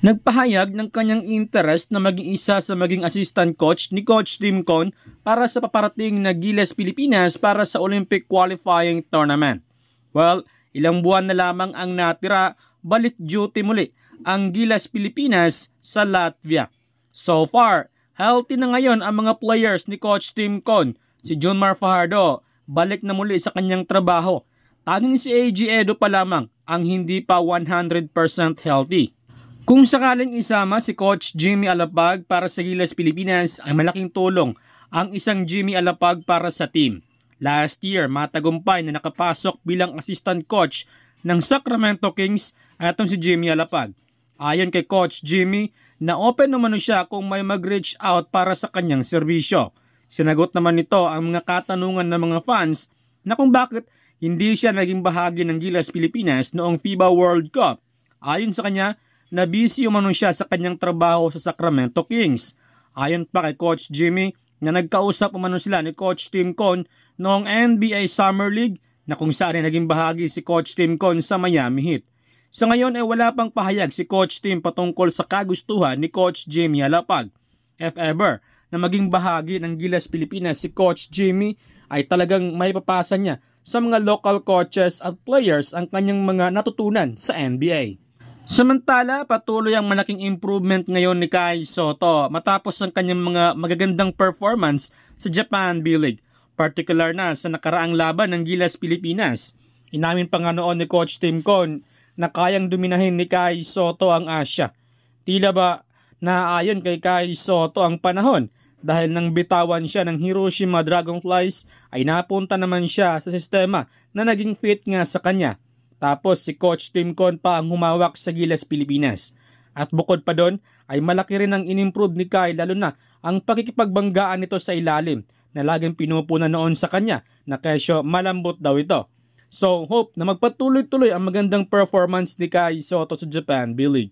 Nagpahayag ng kanyang interest na maging isa sa maging assistant coach ni Coach Tim Con para sa paparating na Gilas Pilipinas para sa Olympic Qualifying Tournament. Well, ilang buwan na lamang ang natira, balik duty muli ang Gilas Pilipinas sa Latvia. So far, healthy na ngayon ang mga players ni Coach Tim Con. Si Junmar Fajardo, balik na muli sa kanyang trabaho. Tanging si AG Edo pa lamang ang hindi pa 100% healthy. Kung sakaling isama si Coach Jimmy Alapag para sa Gilas Pilipinas, ay malaking tulong ang isang Jimmy Alapag para sa team. Last year, matagumpay na nakapasok bilang assistant coach ng Sacramento Kings at itong si Jimmy Alapag. Ayon kay Coach Jimmy, na open naman siya kung may mag-reach out para sa kanyang serbisyo. Sinagot naman nito ang mga katanungan ng mga fans na kung bakit hindi siya naging bahagi ng Gilas Pilipinas noong FIBA World Cup. Ayon sa kanya, na busy umano siya sa kanyang trabaho sa Sacramento Kings. Ayon pa kay Coach Jimmy na nagkausap umano sila ni Coach Tim Con noong NBA Summer League na kung saan ay naging bahagi si Coach Tim Con sa Miami Heat. Sa ngayon ay wala pang pahayag si Coach Tim patungkol sa kagustuhan ni Coach Jimmy Alapag. If ever na maging bahagi ng Gilas Pilipinas si Coach Jimmy ay talagang may papasa niya sa mga local coaches at players ang kanyang mga natutunan sa NBA. Samantala, patuloy ang malaking improvement ngayon ni Kai Sotto matapos ang kanyang mga magagandang performance sa Japan B-League, particular na sa nakaraang laban ng Gilas Pilipinas. Inamin pa nga noon ni Coach Tim Con na kayang dominahin ni Kai Sotto ang Asia. Tila ba naayon kay Kai Sotto ang panahon dahil nang bitawan siya ng Hiroshima Dragonflies ay napunta naman siya sa sistema na naging fit nga sa kanya. Tapos si Coach Tim Con pa ang humawak sa Gilas Pilipinas. At bukod pa doon ay malaki rin ang inimprove ni Kai lalo na ang pakikipagbanggaan nito sa ilalim na laging pinupunan noon sa kanya na kesyo malambot daw ito. So hope na magpatuloy-tuloy ang magandang performance ni Kai Sotto sa Japan B-League.